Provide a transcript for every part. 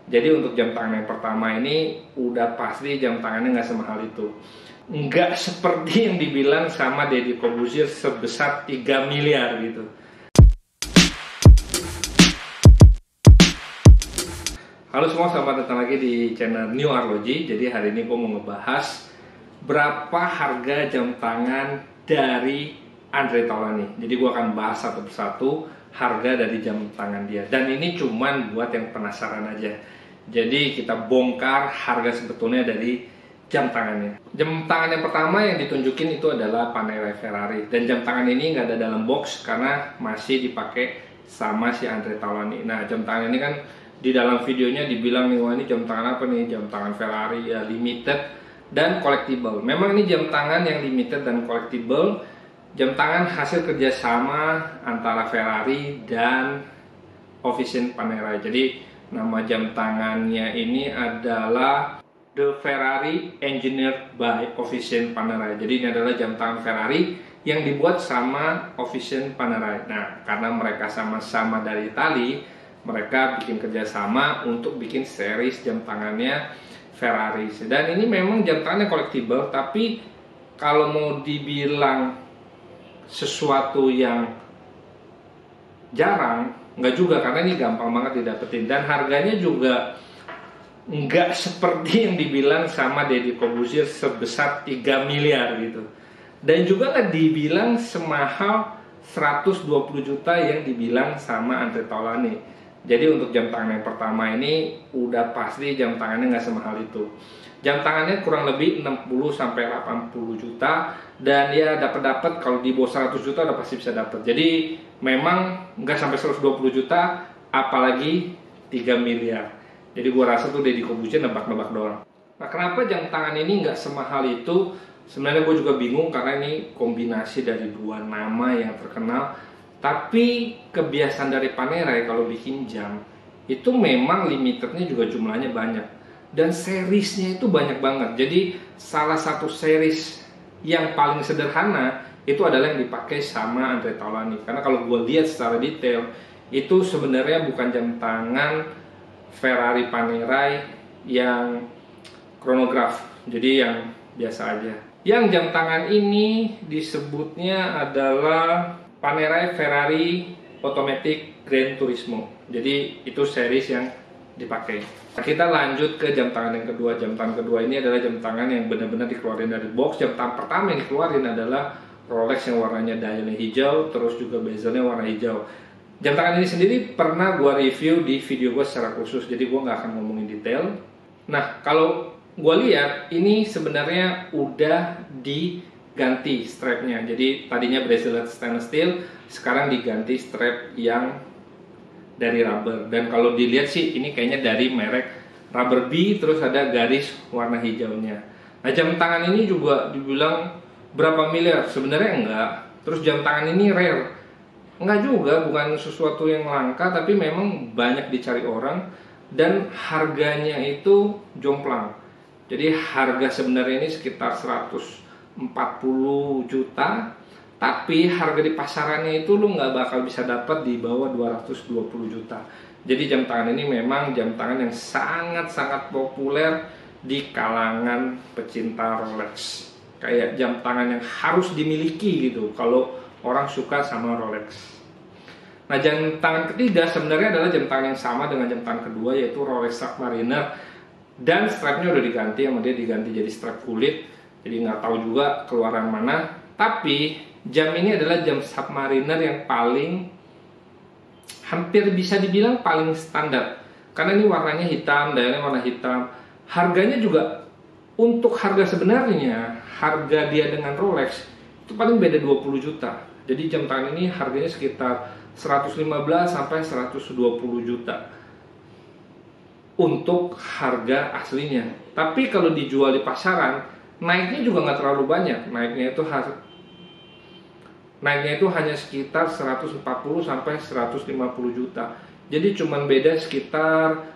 Jadi untuk jam tangan yang pertama ini udah pasti jam tangannya nggak semahal itu. Nggak seperti yang dibilang sama Deddy Corbuzier sebesar 3 miliar gitu. Halo semua, selamat datang lagi di channel New Arloji. Jadi hari ini gue mau ngebahas berapa harga jam tangan dari Andre Taulany. Jadi gue akan bahas satu persatu harga dari jam tangan dia. Dan ini cuman buat yang penasaran aja. Jadi kita bongkar harga sebetulnya dari jam tangannya. Jam tangan yang pertama yang ditunjukin itu adalah Panerai Ferrari. Dan jam tangan ini nggak ada dalam box karena masih dipakai sama si Andre Taulany. Nah, jam tangan ini kan di dalam videonya dibilang nih, wah ini jam tangan apa nih? Jam tangan Ferrari ya, limited dan collectible. Memang ini jam tangan yang limited dan collectible. Jam tangan hasil kerjasama antara Ferrari dan Officine Panerai. Jadi nama jam tangannya ini adalah The Ferrari Engineered by Officine Panerai. Jadi ini adalah jam tangan Ferrari yang dibuat sama Officine Panerai. Nah, karena mereka sama-sama dari Itali, mereka bikin kerjasama untuk bikin series jam tangannya Ferrari. Dan ini memang jam tangannya collectible, tapi kalau mau dibilang sesuatu yang jarang, nggak juga, karena ini gampang banget didapetin. Dan harganya juga nggak seperti yang dibilang sama Deddy Corbuzier sebesar 3 miliar gitu. Dan juga nggak dibilang semahal 120 juta yang dibilang sama Andre Taulany. Jadi untuk jam tangan yang pertama ini udah pasti jam tangannya nggak semahal itu. Jam tangannya kurang lebih 60-80 juta. Dan ya dapat kalau di bawah 100 juta udah pasti bisa dapat. Jadi memang nggak sampai 120 juta, apalagi 3 miliar. Jadi gua rasa tuh Deddy Corbuzier nebak-nebak doang. Nah, kenapa jam tangan ini nggak semahal itu? Sebenarnya gue juga bingung karena ini kombinasi dari dua nama yang terkenal. Tapi kebiasaan dari Panerai kalau bikin jam itu memang limitednya juga jumlahnya banyak. Dan seriesnya itu banyak banget. Jadi salah satu series yang paling sederhana itu adalah yang dipakai sama Andre Taulany. Karena kalau gue lihat secara detail, itu sebenarnya bukan jam tangan Ferrari Panerai yang chronograph, jadi yang biasa aja. Yang jam tangan ini disebutnya adalah Panerai Ferrari Automatic Gran Turismo. Jadi itu series yang dipakai. Kita lanjut ke jam tangan yang kedua. Jam tangan kedua ini adalah jam tangan yang benar-benar dikeluarin dari box. Jam tangan pertama yang dikeluarin adalah Rolex yang warnanya dialnya hijau, terus juga bezelnya warna hijau. Jam tangan ini sendiri pernah gue review di video gue secara khusus, jadi gue nggak akan ngomongin detail. Nah, kalau gue lihat ini sebenarnya udah diganti strapnya. Jadi tadinya bracelet stainless steel, sekarang diganti strap yang dari rubber. Dan kalau dilihat sih ini kayaknya dari merek Rubber B, terus ada garis warna hijaunya. Nah, jam tangan ini juga dibilang berapa miliar, sebenarnya enggak. Terus jam tangan ini rare, enggak juga, bukan sesuatu yang langka, tapi memang banyak dicari orang. Dan harganya itu jomplang. Jadi harga sebenarnya ini sekitar 140 juta, tapi harga di pasarannya itu lu nggak bakal bisa dapat di bawah 220 juta. Jadi jam tangan ini memang jam tangan yang sangat-sangat populer di kalangan pecinta Rolex. Kayak jam tangan yang harus dimiliki gitu kalau orang suka sama Rolex. Nah, jam tangan ketiga sebenarnya adalah jam tangan yang sama dengan jam tangan kedua, yaitu Rolex Submariner. Dan strapnya udah diganti, sama dia diganti jadi strap kulit. Jadi nggak tahu juga keluaran mana. Tapi jam ini adalah jam Submariner yang paling, hampir bisa dibilang paling standar. Karena ini warnanya hitam, dialnya warna hitam. Harganya juga untuk harga sebenarnya, harga dia dengan Rolex itu paling beda 20 juta. Jadi jam tangan ini harganya sekitar 115 sampai 120 juta untuk harga aslinya. Tapi kalau dijual di pasaran, naiknya juga nggak terlalu banyak. Naiknya itu hanya sekitar 140 sampai 150 juta. Jadi cuman beda sekitar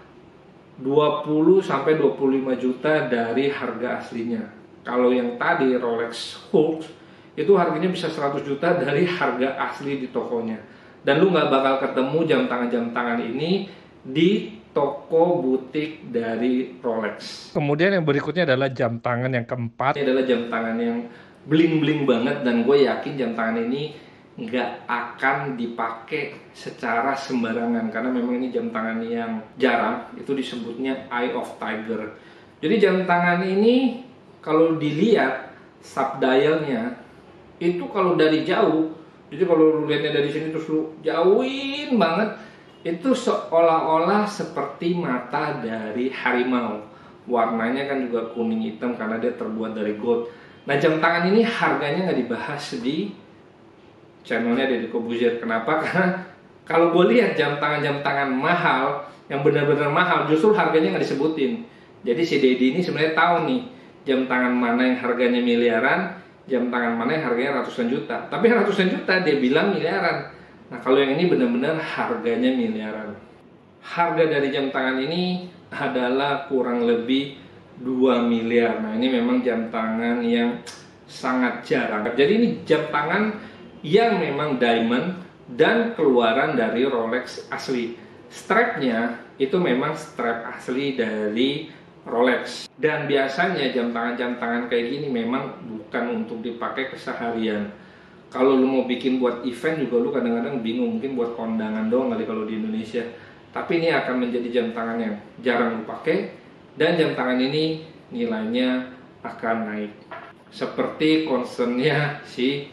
20 sampai 25 juta dari harga aslinya. Kalau yang tadi Rolex Hulk itu harganya bisa 100 juta dari harga asli di tokonya. Dan lu nggak bakal ketemu jam tangan ini di toko butik dari Rolex. Kemudian yang berikutnya adalah jam tangan yang keempat. Ini adalah jam tangan yang bling-bling banget, dan gue yakin jam tangan ini nggak akan dipakai secara sembarangan karena memang ini jam tangan yang jarang. Itu disebutnya Eye of Tiger. Jadi jam tangan ini kalau dilihat subdialnya itu kalau dari jauh, jadi kalau lu lihatnya dari sini terus lu jauhin banget, itu seolah-olah seperti mata dari harimau. Warnanya kan juga kuning hitam karena dia terbuat dari gold. Nah, jam tangan ini harganya nggak dibahas di channelnya Deddy Corbuzier. Kenapa? Karena kalau gue lihat jam tangan mahal, yang benar-benar mahal, justru harganya nggak disebutin. Jadi si Deddy ini sebenarnya tahu nih jam tangan mana yang harganya miliaran, jam tangan mana yang harganya ratusan juta. Tapi ratusan juta dia bilang miliaran. Nah, kalau yang ini benar-benar harganya miliaran. Harga dari jam tangan ini adalah kurang lebih 2 miliar. Nah, ini memang jam tangan yang sangat jarang. Jadi ini jam tangan yang memang diamond dan keluaran dari Rolex asli. Strapnya itu memang strap asli dari Rolex. Dan biasanya jam tangan kayak gini memang bukan untuk dipakai keseharian. Kalau lu mau bikin buat event juga lu kadang-kadang bingung, mungkin buat kondangan doang kali kalau di Indonesia. Tapi ini akan menjadi jam tangan yang jarang lu pakai, dan jam tangan ini nilainya akan naik. Seperti concernnya si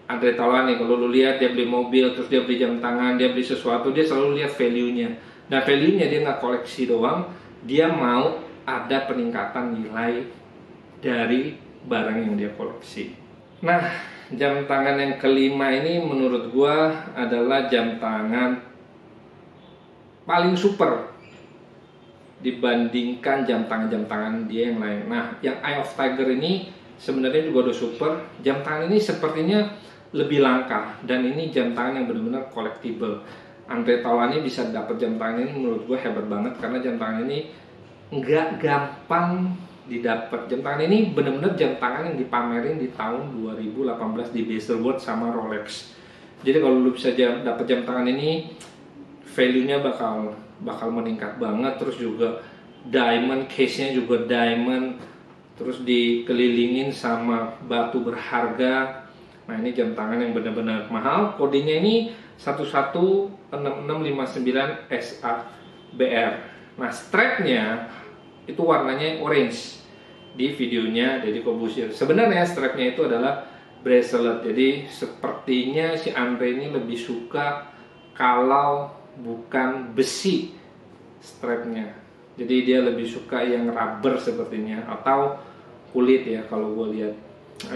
Andre Taulany, kalau lu lihat dia beli mobil, terus dia beli jam tangan, dia beli sesuatu, dia selalu lihat value-nya. Nah, value-nya dia nggak koleksi doang, dia mau ada peningkatan nilai dari barang yang dia koleksi. Nah, jam tangan yang kelima ini menurut gua adalah jam tangan paling super dibandingkan jam tangan dia yang lain. Nah, yang Eye of Tiger ini sebenarnya juga udah super. Jam tangan ini sepertinya lebih langka, dan ini jam tangan yang benar-benar collectible. Andre Taulany bisa dapat jam tangan ini menurut gue hebat banget, karena jam tangan ini nggak gampang didapat. Jam tangan ini benar-benar jam tangan yang dipamerin di tahun 2018 di Baselworld sama Rolex. Jadi kalau lu bisa dapat jam tangan ini, value-nya bakal meningkat banget. Terus juga diamond, case-nya juga diamond, terus dikelilingin sama batu berharga. Nah, ini jam tangan yang benar-benar mahal. Kodenya ini 116659 SABR. Nah, strapnya itu warnanya orange di videonya Deddy Corbuzier. Sebenarnya strapnya itu adalah bracelet. Jadi sepertinya si Andre ini lebih suka kalau bukan besi strapnya. Jadi dia lebih suka yang rubber sepertinya, atau kulit ya kalau gue lihat.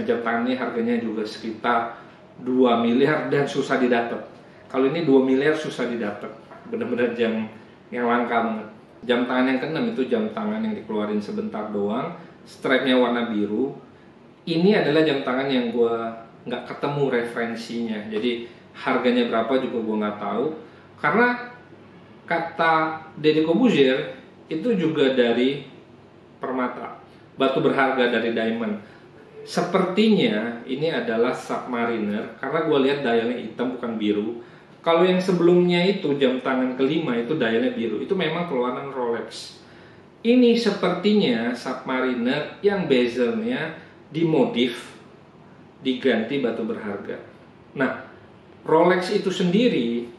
Jam tangan ini harganya juga sekitar 2 miliar dan susah didapat. Kalau ini 2 miliar susah didapat. Benar-benar jam yang langka banget. Jam tangan yang keenam itu jam tangan yang dikeluarin sebentar doang, strapnya warna biru. Ini adalah jam tangan yang gue nggak ketemu referensinya. Jadi harganya berapa juga gue nggak tahu. Karena kata Deddy Corbuzier itu juga dari permata, batu berharga dari diamond. Sepertinya ini adalah Submariner, karena gue lihat dialnya hitam bukan biru. Kalau yang sebelumnya itu jam tangan kelima itu dialnya biru, itu memang keluaran Rolex. Ini sepertinya Submariner yang bezelnya dimodif, diganti batu berharga. Nah, Rolex itu sendiri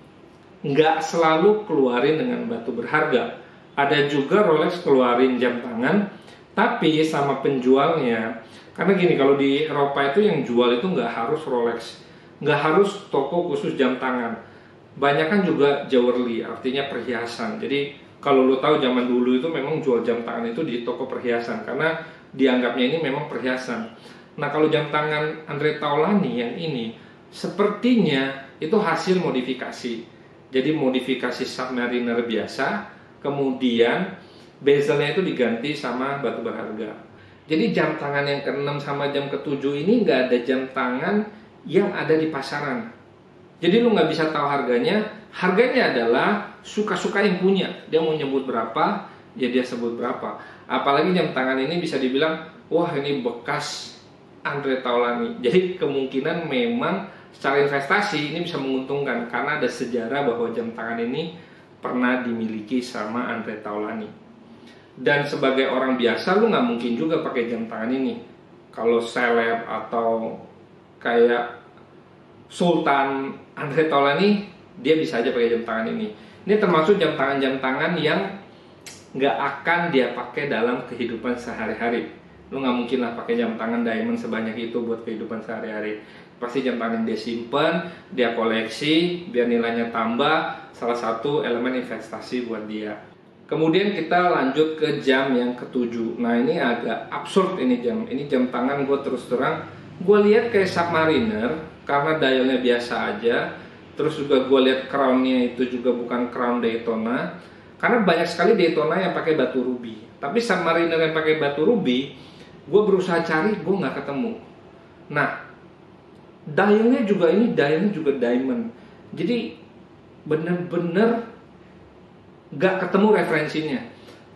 nggak selalu keluarin dengan batu berharga. Ada juga Rolex keluarin jam tangan, tapi sama penjualnya. Karena gini, kalau di Eropa itu yang jual itu nggak harus Rolex, nggak harus toko khusus jam tangan. Banyak kan juga jewelry, artinya perhiasan. Jadi kalau lo tahu zaman dulu itu memang jual jam tangan itu di toko perhiasan, karena dianggapnya ini memang perhiasan. Nah, kalau jam tangan Andre Taulany yang ini, sepertinya itu hasil modifikasi. Jadi modifikasi Submariner biasa, kemudian bezelnya itu diganti sama batu berharga. Jadi jam tangan yang ke-6 sama jam ke-7 ini nggak ada jam tangan yang ada di pasaran. Jadi lu nggak bisa tahu harganya. Harganya adalah suka-suka yang punya. Dia mau nyebut berapa, ya dia sebut berapa. Apalagi jam tangan ini bisa dibilang, wah ini bekas Andre Taulany. Jadi kemungkinan memang secara investasi ini bisa menguntungkan, karena ada sejarah bahwa jam tangan ini pernah dimiliki sama Andre Taulany. Dan sebagai orang biasa lu nggak mungkin juga pakai jam tangan ini. Kalau seleb atau kayak Sultan Andre Taulany, dia bisa aja pakai jam tangan ini. Ini termasuk jam tangan yang nggak akan dia pakai dalam kehidupan sehari-hari. Lu nggak mungkin lah pakai jam tangan diamond sebanyak itu buat kehidupan sehari-hari. Pasti jam tangan yang dia simpen, dia koleksi, biar nilainya tambah. Salah satu elemen investasi buat dia. Kemudian kita lanjut ke jam yang ketujuh. Nah ini agak absurd ini jam. Ini jam tangan gue terus terang, gue lihat kayak Submariner karena dialnya biasa aja. Terus juga gue lihat crownnya itu juga bukan crown Daytona. Karena banyak sekali Daytona yang pakai batu ruby. Tapi Submariner yang pakai batu ruby, gue berusaha cari, gue nggak ketemu. Nah, dialnya juga diamond. Jadi bener-bener gak ketemu referensinya.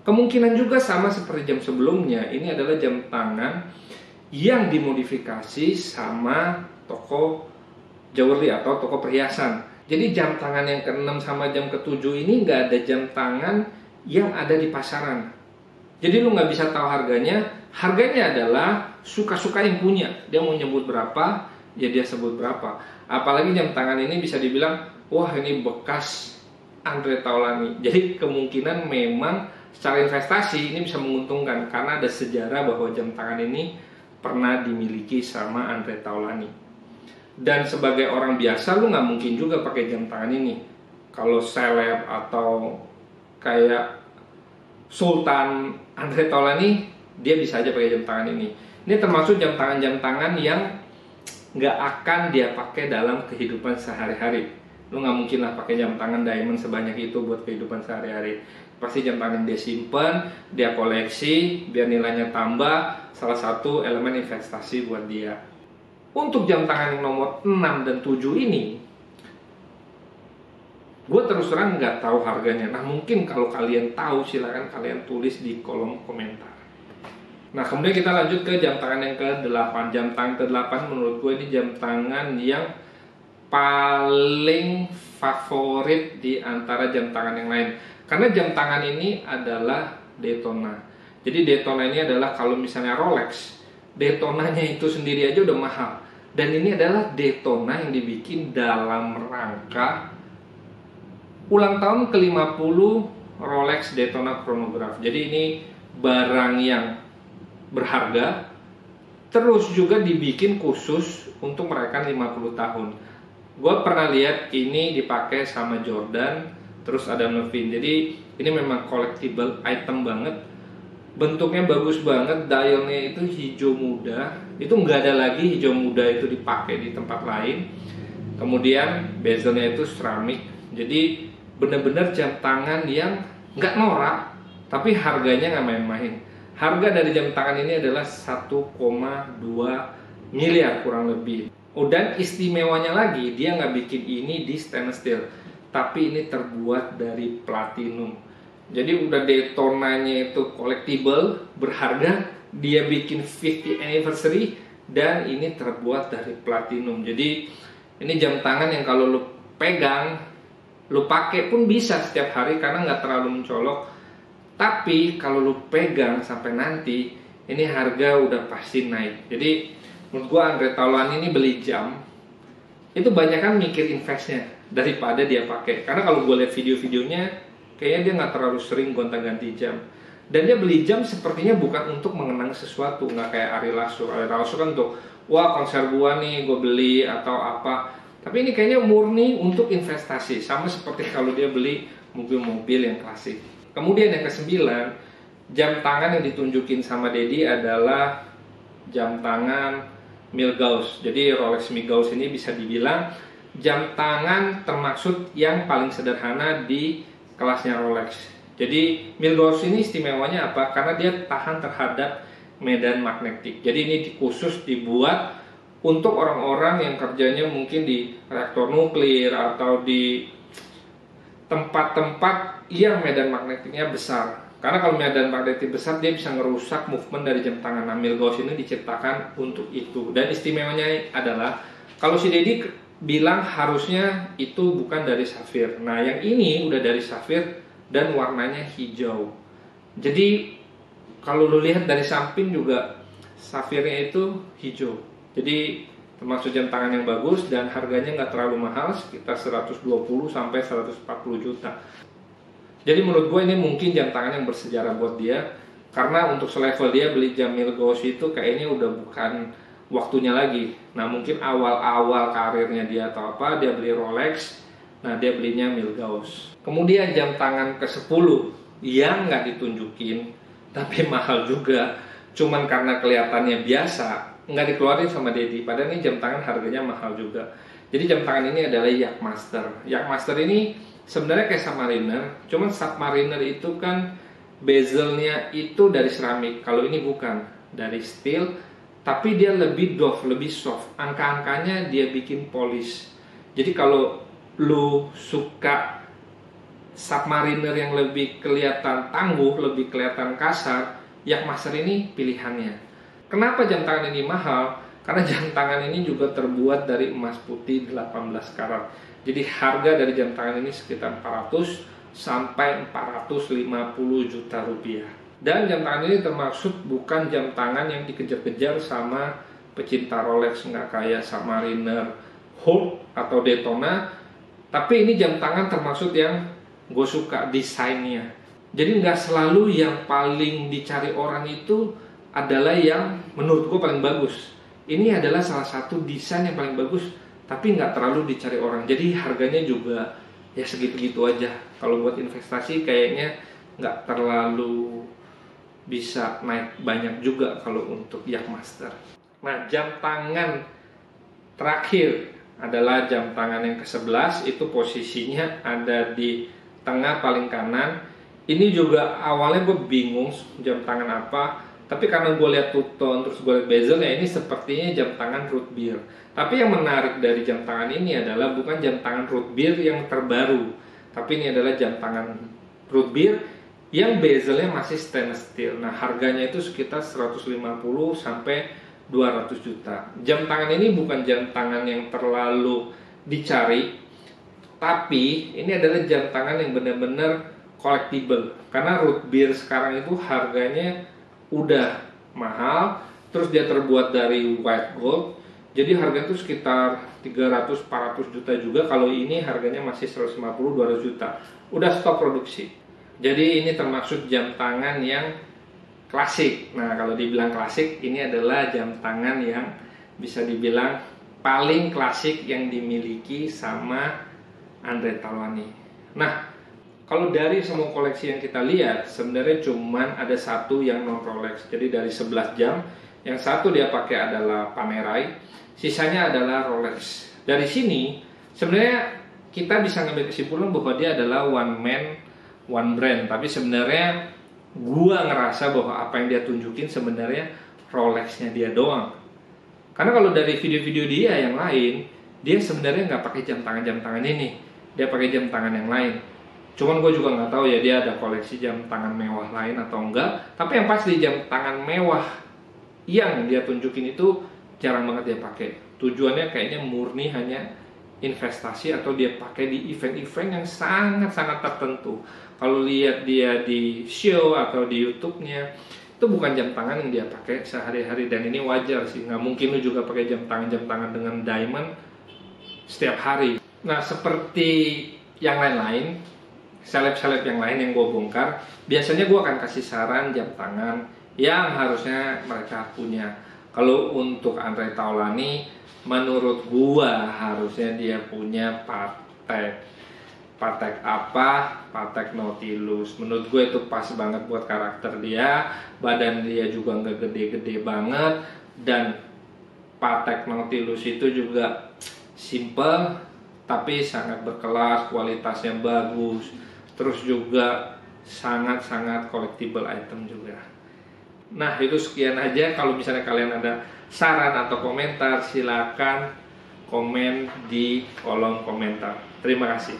Kemungkinan juga sama seperti jam sebelumnya. Ini adalah jam tangan yang dimodifikasi sama toko jewelry atau toko perhiasan. Jadi jam tangan yang ke-6 sama jam ke-7 ini gak ada jam tangan yang ada di pasaran. Jadi lu gak bisa tahu harganya. Harganya adalah suka-suka yang punya. Dia mau nyebut berapa, ya dia sebut berapa. Apalagi jam tangan ini bisa dibilang, wah ini bekas Andre Taulany. Jadi kemungkinan memang secara investasi ini bisa menguntungkan karena ada sejarah bahwa jam tangan ini pernah dimiliki sama Andre Taulany. Dan sebagai orang biasa lu nggak mungkin juga pakai jam tangan ini. Kalau seleb atau kayak Sultan Andre Taulany, dia bisa aja pakai jam tangan ini. Ini termasuk jam tangan yang nggak akan dia pakai dalam kehidupan sehari-hari. Lu nggak mungkin lah pakai jam tangan diamond sebanyak itu buat kehidupan sehari-hari. Pasti jam tangan yang dia simpen, dia koleksi, biar nilainya tambah. Salah satu elemen investasi buat dia. Untuk jam tangan yang nomor 6 dan 7 ini, gue terus terang nggak tahu harganya. Nah mungkin kalau kalian tahu silahkan kalian tulis di kolom komentar. Nah kemudian kita lanjut ke jam tangan yang ke-8. Jam tangan ke-8 menurut gue ini jam tangan yang paling favorit di antara jam tangan yang lain. Karena jam tangan ini adalah Daytona. Jadi Daytona ini adalah kalau misalnya Rolex, Daytonanya itu sendiri aja udah mahal. Dan ini adalah Daytona yang dibikin dalam rangka ulang tahun ke-50 Rolex Daytona Chronograph. Jadi ini barang yang berharga, terus juga dibikin khusus untuk merayakan 50 tahun. Gue pernah lihat ini dipakai sama Jordan, terus Adam Levine. Jadi ini memang collectible item banget. Bentuknya bagus banget, dialnya itu hijau muda. Itu nggak ada lagi hijau muda itu dipakai di tempat lain. Kemudian bezelnya itu keramik. Jadi bener-bener jam tangan yang nggak norak, tapi harganya nggak main-main. Harga dari jam tangan ini adalah 1,2 miliar kurang lebih. Dan istimewanya lagi, dia nggak bikin ini di stainless steel, tapi ini terbuat dari platinum. Jadi udah Daytonanya itu collectible, berharga, dia bikin 50th anniversary, dan ini terbuat dari platinum. Jadi ini jam tangan yang kalau lu pegang, lu pakai pun bisa setiap hari karena nggak terlalu mencolok. Tapi kalau lu pegang sampai nanti, ini harga udah pasti naik. Jadi menurut gua Andre Taulany ini beli jam itu banyak kan mikir investnya daripada dia pakai. Karena kalau gue lihat video-videonya, kayaknya dia nggak terlalu sering gonta-ganti jam. Dan dia beli jam sepertinya bukan untuk mengenang sesuatu, nggak kayak Ari Lasso. Ari Lasso kan untuk wah konser gua nih gue beli atau apa. Tapi ini kayaknya murni untuk investasi, sama seperti kalau dia beli mobil-mobil yang klasik. Kemudian yang ke-9, jam tangan yang ditunjukin sama Dedi adalah jam tangan Milgauss. Jadi Rolex Milgauss ini bisa dibilang jam tangan termaksud yang paling sederhana di kelasnya Rolex. Jadi Milgauss ini istimewanya apa? Karena dia tahan terhadap medan magnetik. Jadi ini khusus dibuat untuk orang-orang yang kerjanya mungkin di reaktor nuklir atau di tempat-tempat yang medan magnetiknya besar. Karena kalau medan magnetik besar dia bisa ngerusak movement dari jam tangan. Nah, Milgauss ini diciptakan untuk itu. Dan istimewanya adalah kalau si Dedi bilang harusnya itu bukan dari safir. Nah, yang ini udah dari safir dan warnanya hijau. Jadi kalau lu lihat dari samping juga safirnya itu hijau. Jadi termasuk jam tangan yang bagus dan harganya nggak terlalu mahal, sekitar 120 sampai 140 juta. Jadi menurut gue ini mungkin jam tangan yang bersejarah buat dia, karena untuk selevel dia beli jam Milgauss itu kayaknya udah bukan waktunya lagi. Nah, mungkin awal-awal karirnya dia atau apa, dia beli Rolex, nah dia belinya Milgauss. Kemudian jam tangan ke-10 yang nggak ditunjukin, tapi mahal juga, cuman karena kelihatannya biasa, nggak dikeluarin sama Dedi, padahal ini jam tangan harganya mahal juga. Jadi jam tangan ini adalah Yachtmaster. Yachtmaster ini sebenarnya kayak Submariner, cuman Submariner itu kan bezelnya itu dari seramik, kalau ini bukan, dari steel, tapi dia lebih doff, lebih soft. Angka-angkanya dia bikin polish. Jadi kalau lu suka Submariner yang lebih kelihatan tangguh, lebih kelihatan kasar, Yachtmaster ini pilihannya. Kenapa jam tangan ini mahal? Karena jam tangan ini juga terbuat dari emas putih 18 karat. Jadi harga dari jam tangan ini sekitar 400 sampai 450 juta rupiah. Dan jam tangan ini termaksud bukan jam tangan yang dikejar-kejar sama pecinta Rolex, nggak kayak Submariner, Holt atau Daytona. Tapi ini jam tangan termaksud yang gue suka desainnya. Jadi nggak selalu yang paling dicari orang itu adalah yang menurut gue paling bagus. Ini adalah salah satu desain yang paling bagus, tapi nggak terlalu dicari orang. Jadi harganya juga ya segitu-gitu aja. Kalau buat investasi kayaknya nggak terlalu bisa naik banyak juga kalau untuk Yachtmaster. Nah, jam tangan terakhir adalah jam tangan yang ke-11. Itu posisinya ada di tengah paling kanan. Ini juga awalnya gue bingung jam tangan apa, tapi karena gue lihat two-tone, terus gue lihat bezel, ya ini sepertinya jam tangan root beer. Tapi yang menarik dari jam tangan ini adalah bukan jam tangan root beer yang terbaru, tapi ini adalah jam tangan root beer yang bezelnya masih stainless steel. Nah, harganya itu sekitar 150 sampai 200 juta. Jam tangan ini bukan jam tangan yang terlalu dicari, tapi ini adalah jam tangan yang benar-benar collectible. Karena root beer sekarang itu harganya udah mahal, terus dia terbuat dari white gold, jadi harga itu sekitar 300-400 juta juga. Kalau ini harganya masih 150-200 juta, udah stop produksi. Jadi ini termasuk jam tangan yang klasik. Nah, kalau dibilang klasik, ini adalah jam tangan yang bisa dibilang paling klasik yang dimiliki sama Andre Taulany. Nah, kalau dari semua koleksi yang kita lihat, sebenarnya cuman ada satu yang non Rolex. Jadi dari 11 jam, yang satu dia pakai adalah Panerai, sisanya adalah Rolex. Dari sini, sebenarnya kita bisa ngambil kesimpulan bahwa dia adalah one man, one brand. Tapi sebenarnya gua ngerasa bahwa apa yang dia tunjukin sebenarnya Rolexnya dia doang. Karena kalau dari video-video dia yang lain, dia sebenarnya nggak pakai jam tangan ini. Dia pakai jam tangan yang lain. Cuman gue juga nggak tahu ya dia ada koleksi jam tangan mewah lain atau enggak. Tapi yang pasti jam tangan mewah yang dia tunjukin itu jarang banget dia pakai. Tujuannya kayaknya murni hanya investasi atau dia pakai di event-event yang sangat-sangat tertentu. Kalau lihat dia di show atau di YouTube-nya, itu bukan jam tangan yang dia pakai sehari-hari, dan ini wajar sih. Nggak mungkin lu juga pakai jam tangan dengan diamond setiap hari. Nah, seperti yang lain-lain, seleb-seleb yang lain yang gue bongkar, biasanya gue akan kasih saran jam tangan yang harusnya mereka punya. Kalau untuk Andre Taulany, menurut gue harusnya dia punya Patek apa? Patek Nautilus. Menurut gue itu pas banget buat karakter dia. Badan dia juga nggak gede-gede banget, dan Patek Nautilus itu juga simple tapi sangat berkelas, kualitasnya bagus. Terus juga sangat-sangat collectible item juga. Nah, itu sekian aja. Kalau misalnya kalian ada saran atau komentar, silakan komen di kolom komentar. Terima kasih.